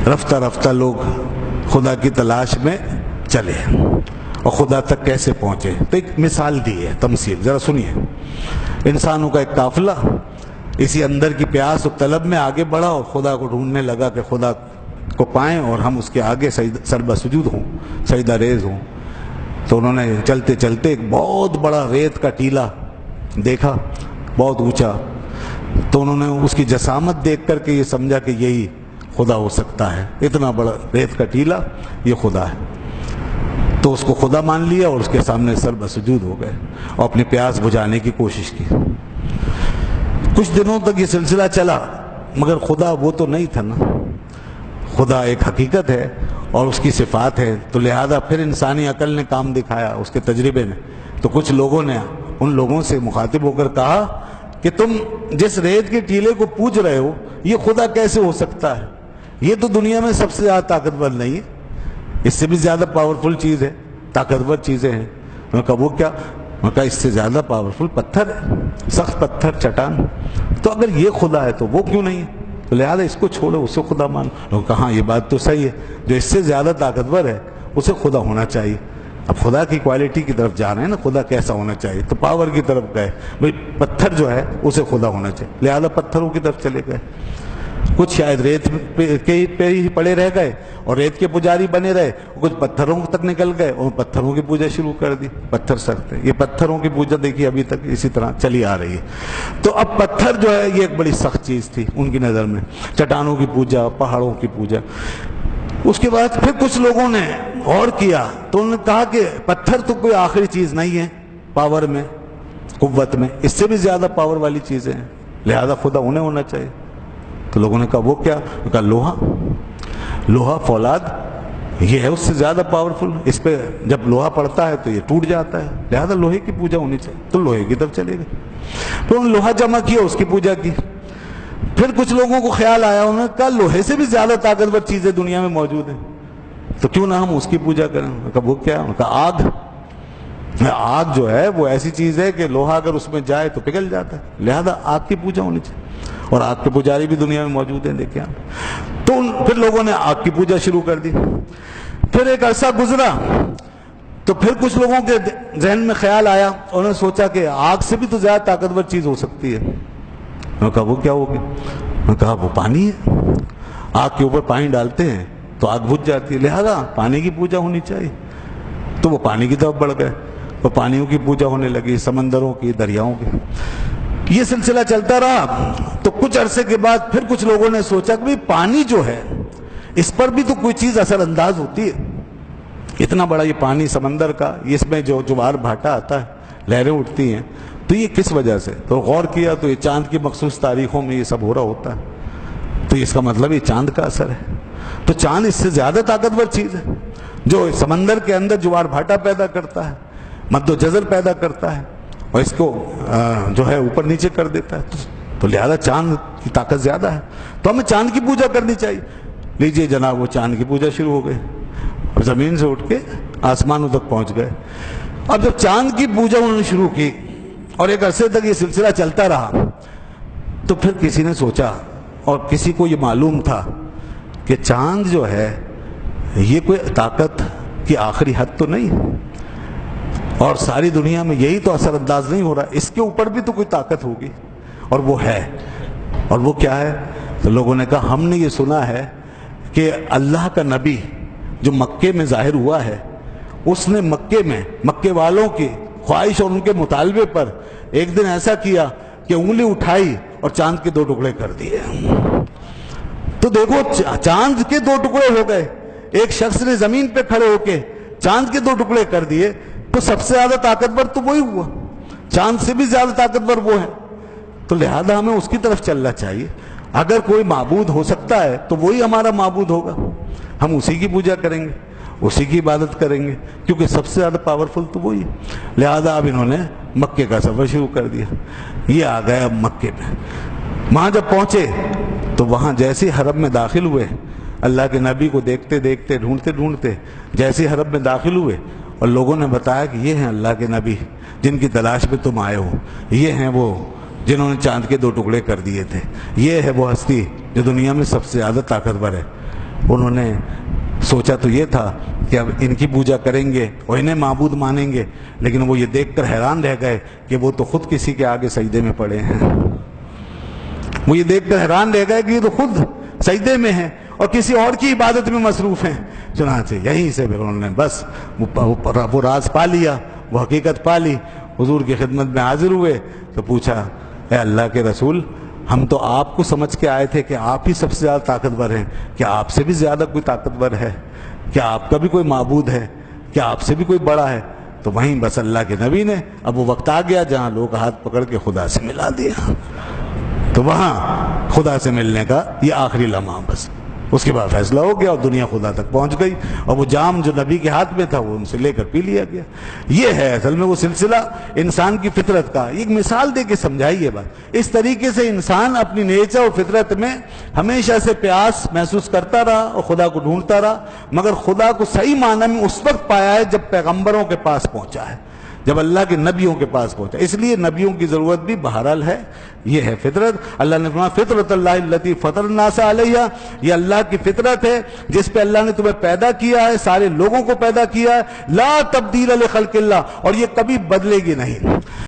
رفتہ رفتہ لوگ خدا کی تلاش میں چلے اور خدا تک کیسے پہنچے. تو ایک مثال دی ہے، تمثیل، ذرا سنیے. انسانوں کا ایک قافلہ اسی اندر کی پیاس و طلب میں آگے بڑھا اور خدا کو ڈھونڈنے لگا کہ خدا کو پائیں اور ہم اس کے آگے سجدہ سجود ہوں، سجدہ ریز ہوں. تو انہوں نے چلتے چلتے ایک بہت بڑا ریت کا ٹیلا دیکھا، بہت اونچا. تو انہوں نے اس کی جسامت دیکھ کر کے یہ سمجھا کہ یہی خدا ہو سکتا ہے، اتنا بڑا ریت کا ٹیلا یہ خدا ہے. تو اس کو خدا مان لیا اور اس کے سامنے سر بسجود ہو گئے اور اپنی پیاس بجھانے کی کوشش کی. کچھ دنوں تک یہ سلسلہ چلا، مگر خدا وہ تو نہیں تھا نا. خدا ایک حقیقت ہے اور اس کی صفات ہے، تو لہذا پھر انسانی عقل نے کام دکھایا، اس کے تجربے نے. تو کچھ لوگوں نے ان لوگوں سے مخاطب ہو کر کہا کہ تم جس ریت کے ٹیلے کو پوج رہے ہو یہ خدا کیسے ہو سکتا ہے؟ یہ تو دنیا میں سب سے زیادہ طاقتور نہیں ہے، اس سے بھی زیادہ پاورفل چیز ہے، طاقتور چیزیں ہیں. میں کہا وہ کیا؟ میں کہا اس سے زیادہ پاورفل پتھر ہے، سخت پتھر، چٹان. تو اگر یہ خدا ہے تو وہ کیوں نہیں ہے؟ تو لہذا اس کو چھوڑو، اسے خدا مانو. لوگوں نے کہا ہاں یہ بات تو صحیح ہے، جو اس سے زیادہ طاقتور ہے اسے خدا ہونا چاہیے. اب خدا کی کوالٹی کی طرف جا رہے ہیں نا، خدا کیسا ہونا چاہیے، تو پاور کی طرف گئے. بھئی پتھر جو ہے اسے خدا ہونا چاہیے، لہذا پتھروں کی طرف چلے گئے. کچھ شاید ریت پہ ہی پڑے رہ گئے اور ریت کے پجاری بنے رہے، کچھ پتھروں تک نکل گئے اور پتھروں کی پوجا شروع کر دی. پتھر سرتے، یہ پتھروں کی پوجا دیکھیے ابھی تک اسی طرح چلی آ رہی ہے. تو اب پتھر جو ہے یہ ایک بڑی سخت چیز تھی ان کی نظر میں، چٹانوں کی پوجا، پہاڑوں کی پوجا. اس کے بعد پھر کچھ لوگوں نے غور کیا تو انہوں نے کہا کہ پتھر تو کوئی آخری چیز نہیں ہے پاور میں، قوت میں، اس سے بھی زیادہ پاور والی چیزیں ہیں، لہذا خدا انہیں ہونا چاہیے. تو لوگوں نے کہا وہ کیا؟ کہا لوہا. لوہا فولاد یہ ہے اس سے زیادہ پاورفل، اس پہ جب لوہا پڑتا ہے تو یہ ٹوٹ جاتا ہے، لہذا لوہے کی پوجا ہونی چاہیے. تو لوہے کی طرف چلے گئے، تو انہوں نے لوہا جمع کیا، اس کی پوجا کی. پھر کچھ لوگوں کو خیال آیا، انہوں نے کہا لوہے سے بھی زیادہ طاقتور چیزیں دنیا میں موجود ہیں، تو کیوں نہ ہم اس کی پوجا کریں. کہا وہ کیا؟ کہا آگ. آگ جو ہے وہ ایسی چیز ہے کہ لوہا اگر اس میں جائے تو پگھل جاتا ہے، لہذا آگ کی پوجا ہونی چاہیے. اور آگ کے پجاری بھی دنیا میں موجود ہیں، دیکھیں آپ. تو پھر لوگوں نے آگ کی پوجا شروع کر دی. پھر ایک عرصہ گزرا تو پھر کچھ لوگوں کے ذہن میں خیال آیا، انہوں نے سوچا کہ آگ سے بھی تو زیادہ طاقتور چیز ہو سکتی ہے. میں نے کہا وہ کیا ہوگی؟ میں نے کہا وہ پانی ہے. آگ کے اوپر پانی ڈالتے ہیں تو آگ بجھ جاتی ہے، لہذا پانی کی پوجا ہونی چاہیے. تو وہ پانی کی طرف بڑھ گئے، وہ پانیوں کی پوجا ہونے لگی، سمندروں کی، دریاؤں کی. یہ سلسلہ چلتا رہا. تو کچھ عرصے کے بعد پھر کچھ لوگوں نے سوچا کہ پانی جو ہے اس پر بھی تو کوئی چیز اثر انداز ہوتی ہے. اتنا بڑا یہ پانی سمندر کا، اس میں جو جوار بھاٹا آتا ہے، لہریں اٹھتی ہیں، تو یہ کس وجہ سے؟ تو غور کیا تو یہ چاند کی مخصوص تاریخوں میں یہ سب ہو رہا ہوتا ہے. تو اس کا مطلب یہ چاند کا اثر ہے. تو چاند اس سے زیادہ طاقتور چیز ہے جو سمندر کے اندر جوار بھاٹا پیدا کرتا ہے، مد و جزر پیدا کرتا ہے اور اس کو جو ہے اوپر نیچے کر دیتا ہے. تو لہذا چاند کی طاقت زیادہ ہے، تو ہمیں چاند کی پوجا کرنی چاہیے. لیجئے جناب، وہ چاند کی پوجا شروع ہو گئی اور زمین سے اٹھ کے آسمانوں تک پہنچ گئے. اب جب چاند کی پوجا انہوں نے شروع کی اور ایک عرصے تک یہ سلسلہ چلتا رہا، تو پھر کسی نے سوچا اور کسی کو یہ معلوم تھا کہ چاند جو ہے یہ کوئی طاقت کی آخری حد تو نہیں ہے اور ساری دنیا میں یہی تو اثر انداز نہیں ہو رہا، اس کے اوپر بھی تو کوئی طاقت ہوگی، اور وہ ہے. اور وہ کیا ہے؟ تو لوگوں نے کہا ہم نے یہ سنا ہے کہ اللہ کا نبی جو مکے میں ظاہر ہوا ہے، اس نے مکے والوں کی خواہش اور ان کے مطالبے پر ایک دن ایسا کیا کہ انگلی اٹھائی اور چاند کے 2 ٹکڑے کر دیے. تو دیکھو چاند کے 2 ٹکڑے ہو گئے، ایک شخص نے زمین پہ کھڑے ہو کے چاند کے 2 ٹکڑے کر دیے. تو سب سے زیادہ طاقتور تو وہی ہوا، چاند سے بھی زیادہ طاقتور وہ ہے. تو لہذا ہمیں اس کی طرف چلنا چاہیے. اگر کوئی معبود ہو سکتا ہے تو وہی ہمارا معبود ہوگا، ہم اسی کی پوجا کریں گے، اسی کی عبادت کریں گے، کیونکہ سب سے زیادہ پاورفل تو وہی ہے. لہذا اب انہوں نے مکے کا سفر شروع کر دیا. یہ آ گئے اب مکے میں. وہاں جب پہنچے تو وہاں جیسے حرم میں داخل ہوئے، اللہ کے نبی کو دیکھتے دیکھتے، ڈھونڈتے ڈھونڈتے جیسے حرم میں داخل ہوئے اور لوگوں نے بتایا کہ یہ ہیں اللہ کے نبی جن کی تلاش میں تم آئے ہو، یہ ہیں وہ جنہوں نے چاند کے 2 ٹکڑے کر دیے تھے، یہ ہے وہ ہستی جو دنیا میں سب سے زیادہ طاقتور ہے. انہوں نے سوچا تو یہ تھا کہ اب ان کی پوجا کریں گے اور انہیں معبود مانیں گے، لیکن وہ یہ دیکھ کر حیران رہ گئے کہ وہ تو خود کسی کے آگے سجدے میں پڑے ہیں۔ وہ یہ دیکھ کر حیران رہ گئے کہ یہ تو خود سجدے میں ہیں اور کسی اور کی عبادت میں مصروف ہیں۔ چنانچہ یہیں سے پھر انہوں نے بس وہ راز پا لیا، وہ حقیقت پا لی، حضور کی خدمت میں حاضر ہوئے تو پوچھا، اے اللہ کے رسول، ہم تو آپ کو سمجھ کے آئے تھے کہ آپ ہی سب سے زیادہ طاقتور ہیں، کیا آپ سے بھی زیادہ کوئی طاقتور ہے؟ کیا آپ کا بھی کوئی معبود ہے؟ کیا آپ سے بھی کوئی بڑا ہے؟ تو وہیں بس اللہ کے نبی نے، اب وہ وقت آ گیا جہاں لوگ ہاتھ پکڑ کے خدا سے ملا دیا، تو وہاں خدا سے ملنے کا یہ آخری لمحہ بس، اس کے بعد فیصلہ ہو گیا اور دنیا خدا تک پہنچ گئی، اور وہ جام جو نبی کے ہاتھ میں تھا وہ ان سے لے کر پی لیا گیا۔ یہ ہے اصل میں وہ سلسلہ انسان کی فطرت کا۔ ایک مثال دے کے سمجھائی یہ بات۔ اس طریقے سے انسان اپنی نیچر اور فطرت میں ہمیشہ سے پیاس محسوس کرتا رہا اور خدا کو ڈھونڈتا رہا، مگر خدا کو صحیح معنی میں اس وقت پایا ہے جب پیغمبروں کے پاس پہنچا ہے، جب اللہ کے نبیوں کے پاس پہنچا۔ اس لیے نبیوں کی ضرورت بھی بہرحال ہے۔ یہ ہے فطرت۔ اللہ نے فرمایا فطرت اللہ التی فطر الناس علیہا، یہ اللہ کی فطرت ہے جس پہ اللہ نے تمہیں پیدا کیا ہے، سارے لوگوں کو پیدا کیا ہے، لا تبدیل لخلق اللہ، اور یہ کبھی بدلے گی نہیں۔